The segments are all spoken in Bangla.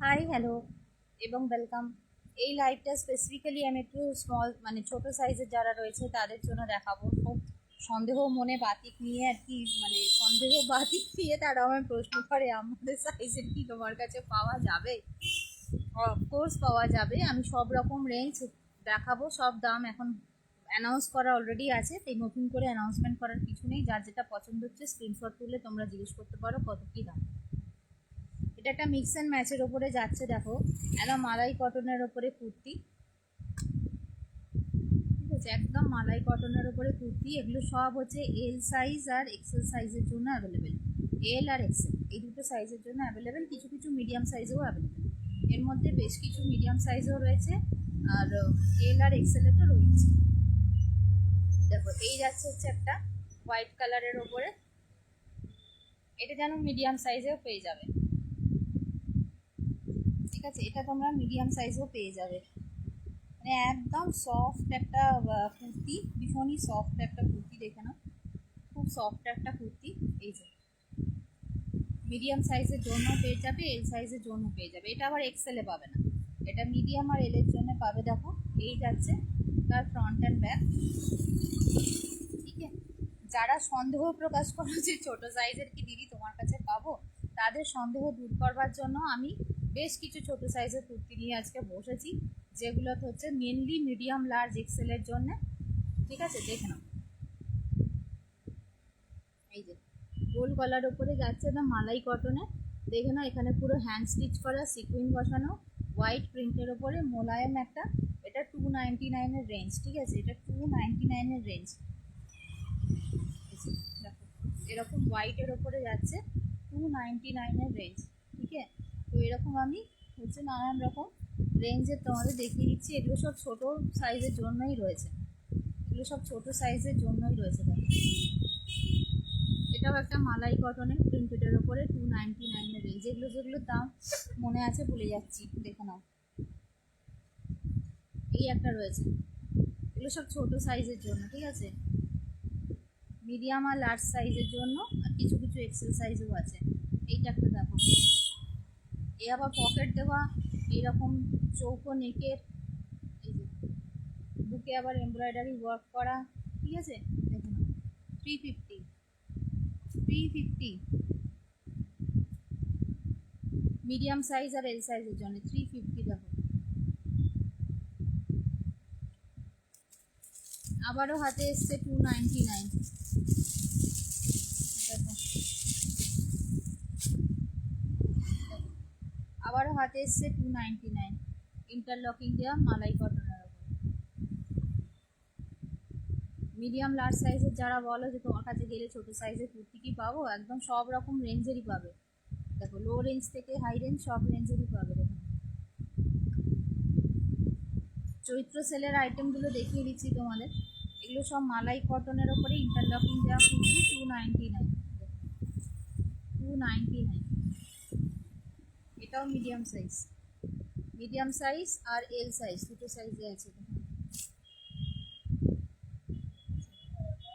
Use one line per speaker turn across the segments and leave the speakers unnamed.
হাই হ্যালো এবং ওয়েলকাম। এই লাইভটা স্পেসিফিক্যালি আমি একটু স্মল মানে ছোট সাইজের যারা রয়েছে তাদের জন্য দেখাবো। খুব সন্দেহ মনে বাতিক নিয়ে আর কি, মানে সন্দেহ বাতিক নিয়ে তারা আমায় প্রশ্ন করে আমাদের সাইজের কি তোমার কাছে পাওয়া যাবে। অফকোর্স পাওয়া যাবে, আমি সব রকম রেঞ্জ দেখাবো। সব দাম এখন অ্যানাউন্স করা অলরেডি আছে, তাই নতুন করে অ্যানাউন্সমেন্ট করার কিছু নেই। যার যেটা পছন্দ হচ্ছে স্ক্রিনশট তুলে তোমরা জিজ্ঞেস করতে পারো কত কী দাম। এটা একটা মিক্স অ্যান্ড ম্যাচের ওপরে যাচ্ছে, দেখো একদম মালাই কটনের ওপরে কুর্তি, ঠিক আছে, একদম মালাই কটনের ওপরে কুর্তি। এগুলো সব হচ্ছে এল সাইজ আর এক্সেল সাইজের জন্য অ্যাভেলেবেল। এল আর এক্সেল এই দুটো সাইজের জন্য অ্যাভেলেবেল, কিছু কিছু মিডিয়াম সাইজেও অ্যাভেলেবেল। এর মধ্যে বেশ কিছু মিডিয়াম সাইজও রয়েছে, আর এল আর এক্সেলে তো রয়েছে। দেখো এই যাচ্ছে হচ্ছে একটা হোয়াইট কালারের ওপরে, এটা যেন মিডিয়াম সাইজেও পেয়ে যাবে, ঠিক আছে, এটা তোমরা মিডিয়াম সাইজও পেয়ে যাবে। মানে একদম সফট একটা কুর্তি, ভীষণই সফট একটা কুর্তি, দেখে নাও খুব সফট একটা কুর্তি। এই যে মিডিয়াম সাইজের জন্য পেয়ে যাবে, এল সাইজের জন্য পেয়ে যাবে। এটা আবার এক্সেলে পাবে না, এটা মিডিয়াম আর এল এর জন্য পাবে। দেখো এই যাচ্ছে তার ফ্রন্ট অ্যান্ড ব্যাক, ঠিক আছে। যারা সন্দেহ প্রকাশ করো যে ছোট সাইজের কি দিদি তোমার কাছে পাবো, তাদের সন্দেহ দূর করবার জন্য আমি বেশ কিছু ছোট সাইজের কুর্তি নিয়ে আজকে বসেছি, যেগুলো হচ্ছে মেনলি মিডিয়াম লার্জ এক্সেলের জন্য, ঠিক আছে। দেখে নাও এই যে গোল গলার ওপরে যাচ্ছে না মালাই কটনে, দেখে নাও এখানে পুরো হ্যান্ড স্টিচ করা, সিকুইন বসানো, হোয়াইট প্রিন্টের ওপরে মোলায়েম একটা। এটা 299-এর রেঞ্জ, ঠিক আছে, এটা 299-এর রেঞ্জ। দেখো এরকম হোয়াইটের ওপরে যাচ্ছে 299-এর রেঞ্জ, ঠিক আছে। তো এরকম আমি হচ্ছে নানান রকম রেঞ্জের তোমাদের দেখিয়ে দিচ্ছি। এগুলো সব ছোট সাইজের জন্যই রয়েছে, এগুলো সব ছোট সাইজের জন্যই রয়েছে। দেখো এটাও একটা মালাই কটনের প্রিন্টেডের ওপরে 299-এর রেঞ্জ। যেগুলোর দাম মনে আছে ভুলে যাচ্ছি, দেখে নাও। এই একটা রয়েছে, এগুলো সব ছোট সাইজের জন্য, ঠিক আছে, মিডিয়াম আর লার্জ সাইজের জন্য, আর কিছু কিছু এক্সেল সাইজও আছে। এইটা একটা দেখো, এ আবার পকেট দেওয়া, এইরকম চৌকো নেকের, এই যে বুকে আবার এমব্রয়ডারি ওয়ার্ক করা, ঠিক আছে। দেখুন 350, 350 মিডিয়াম সাইজ আর এল সাইজের জন্য 350। দেখো আবারও হাতে এসছে 299। দেখো আবারও হাতে এসছে 299, ইন্টারলকিং দেওয়া মালাই কটনের ওপর। মিডিয়াম লার্জ সাইজের যারা বলো যে তোমার কাছে গেলে ছোট সাইজের কুর্তি কি পাবো, একদম সব রকম রেঞ্জেরই পাবে। দেখো লো রেঞ্জ থেকে হাই রেঞ্জ সব রেঞ্জেরই পাবে। দেখো চৈত্র সেলের আইটেমগুলো দেখিয়ে দিচ্ছি তোমাদের, এগুলো সব মালাই কটনের ওপরে ইন্টারলকিং দেওয়া কুর্তি 299, 299। এটাও মিডিয়াম সাইজ, মিডিয়াম সাইজ আর এল সাইজ দুটো সাইজে আছে।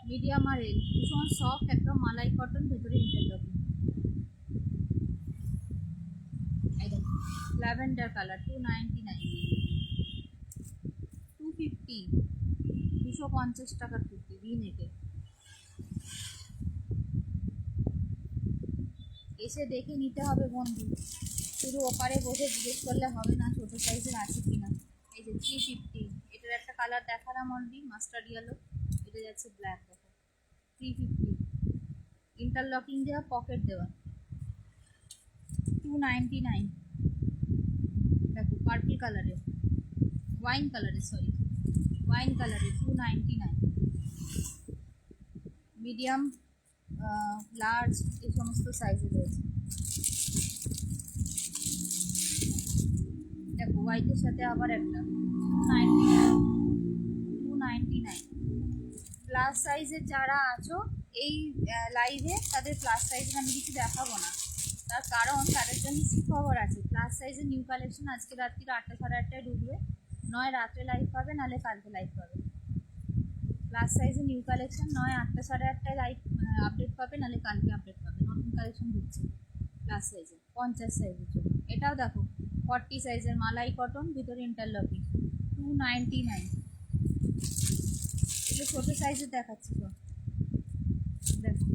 মিডিয়াম আর এল, ভীষণ সফট একটা মালাই কটন, ভেতরে ইন্টারলকিং। একদম ল্যাভেন্ডার কালার 299, 250, 250 টাকার কুর্তি ভি নেকে। এসে দেখে নিতে হবে বন্ধু, শুধু ওপারে বসে জিজ্ঞেস করলে হবে না ছোটো সাইজের আছে কিনা। এই যে 350, এটার একটা কালার দেখালাম অলরেডি, মাস্টার্ড ইয়েলো, এটা যাচ্ছে ব্ল্যাক। দেখো 350, ইন্টারলকিং দেওয়া, পকেট দেওয়া 299। দেখো পার্পল কালারের, ওয়াইন কালারের, সরি ওয়াইন কালারের 299। মিডিয়াম লার্জ এই সমস্ত সাইজে রয়েছে। দেখো হোয়াইটের সাথে আবার একটা 299, 299। প্লাস সাইজের যারা আছো এই লাইভে, তাদের প্লাস সাইজের আমি কিছু দেখাবো না, তার কারণ তাদের জন্য সুখবর আছে। প্লাস সাইজের নিউ কালেকশন আজকে রাত্রির 8টা সাড়ে 8টায় ঢুকবে, নয় রাত্রে লাইভ পাবে নাহলে কালকে লাইভ পাবে। প্লাস সাইজের নিউ কালেকশন নয় 8টা সাড়ে 8টায় লাইভ আপডেট পাবে, নাহলে কালকে আপডেট পাবে। নতুন কালেকশন ঢুকছে প্লাস সাইজে 50 সাইজের জন্য। এটাও দেখো 40 সাইজের মালাই কটন, ভিতরে ইন্টারলকিং, 299। এগুলো ছোটো সাইজের দেখাচ্ছি তো, দেখো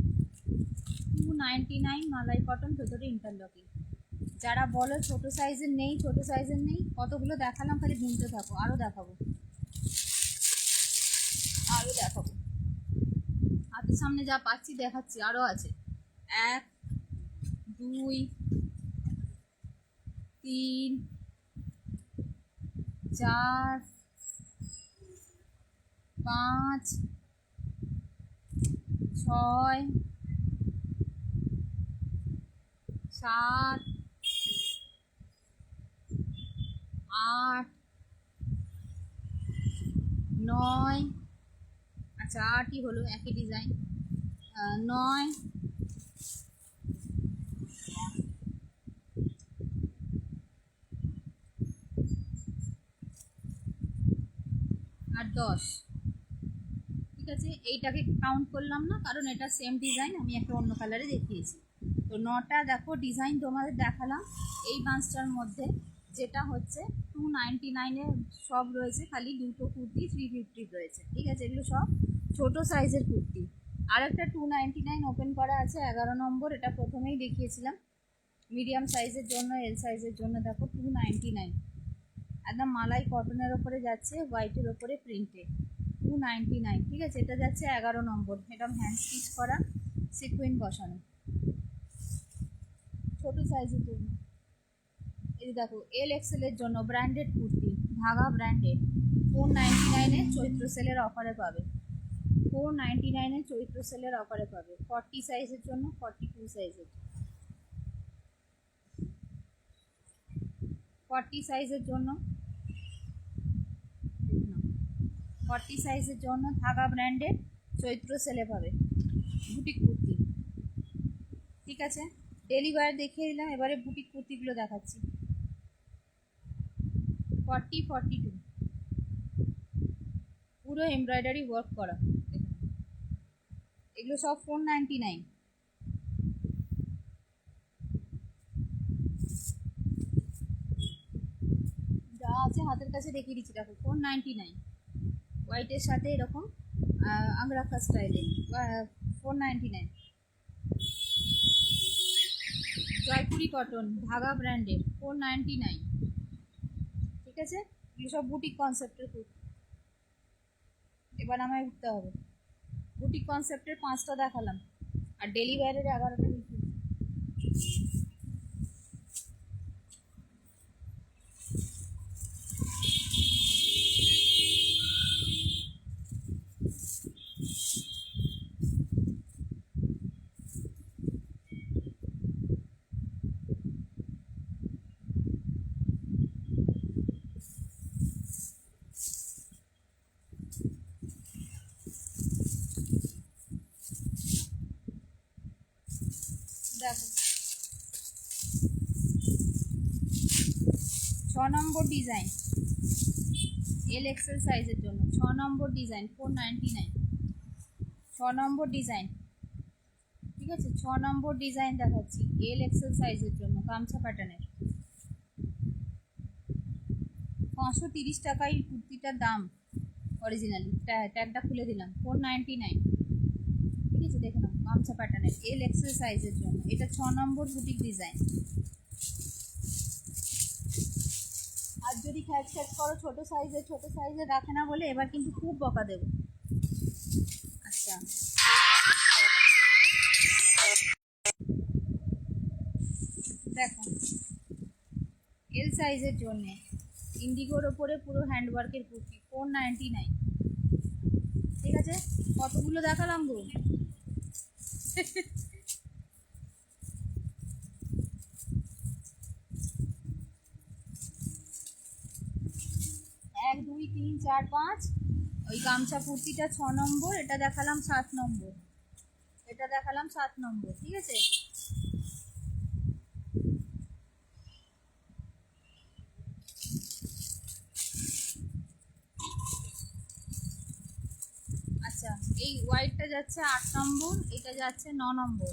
299 মালাই কটন, ভেতরে ইন্টারলকিং। যারা বলো ছোটো সাইজের নেই, ছোটো সাইজের নেই, কতগুলো দেখালাম, খালি গুনতে থাকো, আরও দেখাবো, আরও দেখাবো। হাতের সামনে যা পাচ্ছি দেখাচ্ছি, আরও আছে। 1 2 3 4 5 6 7 8 9, আচ্ছা 8ই হলো, একই ডিজাইন। 9 আর 10। ঠিক আছে, এইটাকে কাউন্ট করলাম না, কারণ এটা সেম ডিজাইন, আমি একটা অন্য কালারে দেখিয়েছি। তো 9টা দেখো ডিজাইন তোমাদের দেখালাম। এই বান্সটার মধ্যে যেটা হচ্ছে 299-এ সব রয়েছে, খালি দুটো কুর্তি 350 রয়েছে। ঠিক আছে, এগুলো সব ছোটো সাইজের কুর্তি। আর একটা 299 ওপেন করা আছে 11 নম্বর, এটা প্রথমেই দেখিয়েছিলাম। মিডিয়াম সাইজের জন্য, এল সাইজের জন্য দেখো 299, একদম মালাই কটনের ওপরে যাচ্ছে, হোয়াইটের ওপরে প্রিন্টে, 299। ঠিক আছে, এটা যাচ্ছে 11 নম্বর, এটা হ্যান্ড স্টিচ করা, সিকুইন বসানো, ছোটো সাইজের জন্য। এই দেখো এল এক্সেলের জন্য ব্র্যান্ডেড কুর্তি, ধাগা ব্র্যান্ডেড, 499-এ চৈত্র সেলের অফারে পাবে, 499-এ চৈত্র সেলের অফারে পাবে। 40 সাইজের জন্য, 42 সাইজের, 40 সাইজের জন্য, 40 সাইজের জন্য ধাগা ব্র্যান্ডেড চৈত্র সেলে পাবে, বুটিক কুর্তি। ঠিক আছে, ডেলি ওয়্যার দেখিয়ে দিলাম, এবারে বুটিক কুর্তিগুলো দেখাচ্ছি। 40 42 পুরো এমব্রয়ডারি ওয়ার্ক করা, এগুলো সব 499। যা আছে হাতের কাছে দেখিয়ে দিচ্ছি, দেখো 499, হোয়াইটের সাথে এরকম আংরাখা স্টাইলে 499। জয়পুরি কটন ধাগা ব্র্যান্ডের 499। ঠিক আছে, এগুলো সব বুটিক কনসেপ্টের কুর্তি। এবার আমায় উঠতে হবে, বুটিক কনসেপ্টের 5টা দেখালাম, আর ডেলি ওয়্যারের 11টা দেখিয়েছি। দেখো 6 নম্বর ডিজাইন, এল এক্সেল সাইজের জন্য 6 নম্বর ডিজাইন, 499, 6 নম্বর ডিজাইন। ঠিক আছে, 6 নম্বর ডিজাইন দেখাচ্ছি, এল এক্সেল সাইজের জন্য, গামছা প্যাটার্নের, 530 টাকায় কুর্তিটার দাম অরিজিনালি, ট্যাগটা খুলে দিলাম, 499। ঠিক আছে, দেখে নাও, গামছা প্যাটার্নের, এল এক্সেল সাইজের জন্য, এটা 6 নম্বর বুটিক ডিজাইন। আর যদি খ্যাচ খ্যাচ করো ছোটো সাইজে রাখে না বলে, এবার কিন্তু খুব বকা দেবো। আচ্ছা, দেখো এল সাইজের জন্য ইন্ডিগোর ওপরে পুরো হ্যান্ডওয়ার্কের কুর্তি, 499। ঠিক আছে, কতগুলো দেখালাম গো? 1 2 3 4 5। ওই গামছা কুর্তিটা 6 নম্বর, এটা দেখালাম 7 নম্বর, এটা দেখালাম 7 নম্বর। ঠিক আছে, আচ্ছা এই হোয়াইটটা যাচ্ছে 8 নম্বর, এটা যাচ্ছে 9 নম্বর।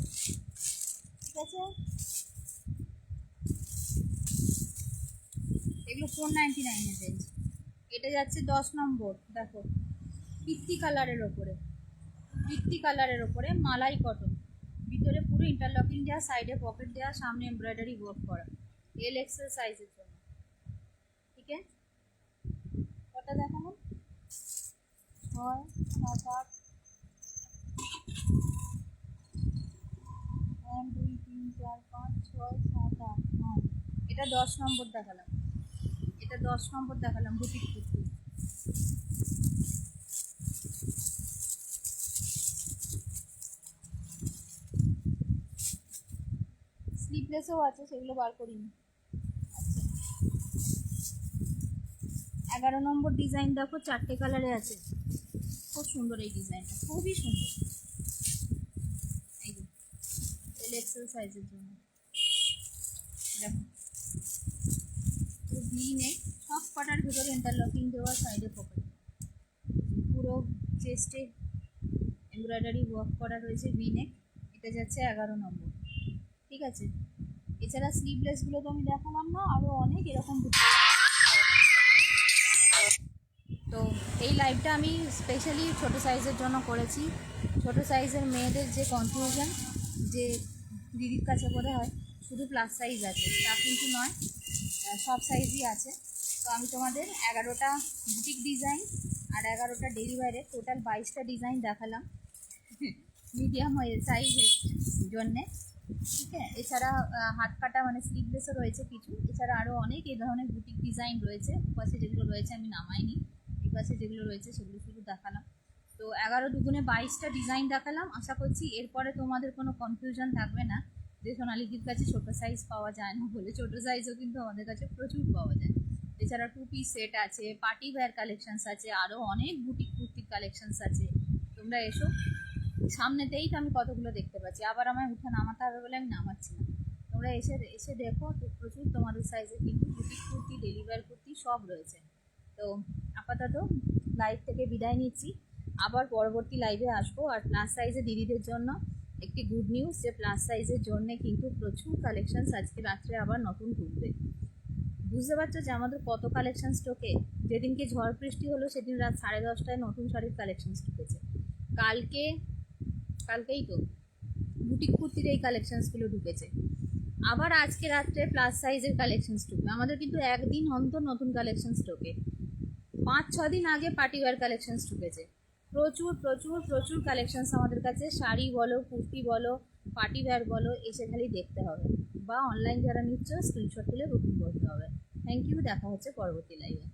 ঠিক আছে, 499 রেঞ্জ। এটা যাচ্ছে 10 নম্বর, দেখো পিত্তি কালারের ওপরে, পিত্তি কালারের ওপরে মালাই কটন, ভিতরে পুরো ইন্টারলকিং দেওয়া, সাইডে পকেট দেওয়া, সামনে এমব্রয়ডারি ওয়ার্ক করা, এল এক্সেল সাইজের জন্য। ঠিক আছে, কটা দেখানো? 6, 7, 8, 1, 2, 3, 4, 5, 6, 7, 8, 9। এটা 10 নম্বর দেখালাম, এটা 10 নম্বর দেখালাম বুটিক কুর্তি। স্লিভলেসও আছে, সেগুলো বার করিনি। আচ্ছা, 11 নম্বর ডিজাইন দেখো, 4টে কালারে আছে, খুব সুন্দর এই ডিজাইনটা, খুবই সুন্দর। এই যে এল এক্সেল সাইজের জন্য, দেখো ভি নেক, সব কটার ভিতরে ইন্টারলকিং দেওয়া, সাইডে পকেট, পুরো চেস্টে এমব্রয়ডারি ওয়ার্ক করা রয়েছে, ভি নেক। এটা যাচ্ছে 11 নম্বর। ঠিক আছে, এছাড়া স্লিভলেসগুলো তো আমি দেখালাম না, আরও অনেক এরকম। তো এই লাইভটা আমি স্পেশালি ছোটো সাইজের জন্য করেছি। ছোটো সাইজের মেয়েদের যে কনফিউশন, যে দিদির কাছে করে হয় শুধু প্লাস সাইজ আছে, তা কিন্তু নয়, সব সাইজই আছে। তো আমি তোমাদের 11টা বুটিক ডিজাইন আর 11টা ডেলিভারির টোটাল 22টা ডিজাইন দেখালাম মিডিয়াম সাইজের জন্যে। ঠিক আছে, এছাড়া হাত কাটা মানে স্লিভলেসও রয়েছে কিছু, এছাড়া আরও অনেক এই ধরনের বুটিক ডিজাইন রয়েছে। পাশে যেগুলো রয়েছে আমি নামাইনি, এই পাশে যেগুলো রয়েছে সেগুলো শুধু দেখালাম। তো 11 দুগুণে 22টা ডিজাইন দেখালাম। আশা করছি এরপরে তোমাদের কোনো কনফিউশন থাকবে না যে সোনালিদির কাছে ছোটো সাইজ পাওয়া যায় না বলে। ছোটো সাইজও কিন্তু আমাদের কাছে প্রচুর পাওয়া যায়। এছাড়া 2 পিস সেট আছে, পার্টি ওয়্যার কালেকশানস আছে, আরও অনেক বুটিক কুর্তির কালেকশানস আছে। তোমরা এসো, সামনেতেই তো আমি কতগুলো দেখতে পাচ্ছি, আবার আমায় উঠে নামাতে হবে বলে আমি নামাচ্ছি না। তোমরা এসে এসে দেখো, তো প্রচুর তোমাদের সাইজে কিন্তু বুটিক কুর্তি, ডেলিভারি কুর্তি সব রয়েছে। তো আপাতত লাইভ থেকে বিদায় নিচ্ছি, আবার পরবর্তী লাইভে আসবো। আর প্লাস সাইজে দিদিদের জন্য একটি গুড নিউজ, যে প্লাস সাইজের জন্য কিন্তু প্রচুর কালেকশানস আজকে রাত্রে আবার নতুন ঢুকবে। বুঝতে পারছো যে আমাদের কত কালেকশন স্টকে। যেদিনকে ঝড় বৃষ্টি হলো সেদিন রাত 10:30টায় নতুন শাড়ির কালেকশন ঢুকেছে। কালকেই তো বুটিক কুর্তির এই কালেকশনসগুলো ঢুকেছে। আবার আজকে রাত্রে প্লাস সাইজের কালেকশনস ঢুকবে। আমাদের কিন্তু একদিন অন্তর নতুন কালেকশনস ঢোকে। 5-6 দিন আগে পার্টি ওয়্যার কালেকশনস ঢুকেছে। প্রচুর প্রচুর প্রচুর কালেকশনস আমাদের কাছে, শাড়ি বলো, কুর্তি বলো, পার্টি ওয়্যার বলো, এসে খালি দেখতে হবে, বা অনলাইন যারা নিচ্ছ স্ক্রিনশট তুলে বুকিং করতে হবে। থ্যাংক ইউ, দেখা হচ্ছে পরবর্তী লাইভে।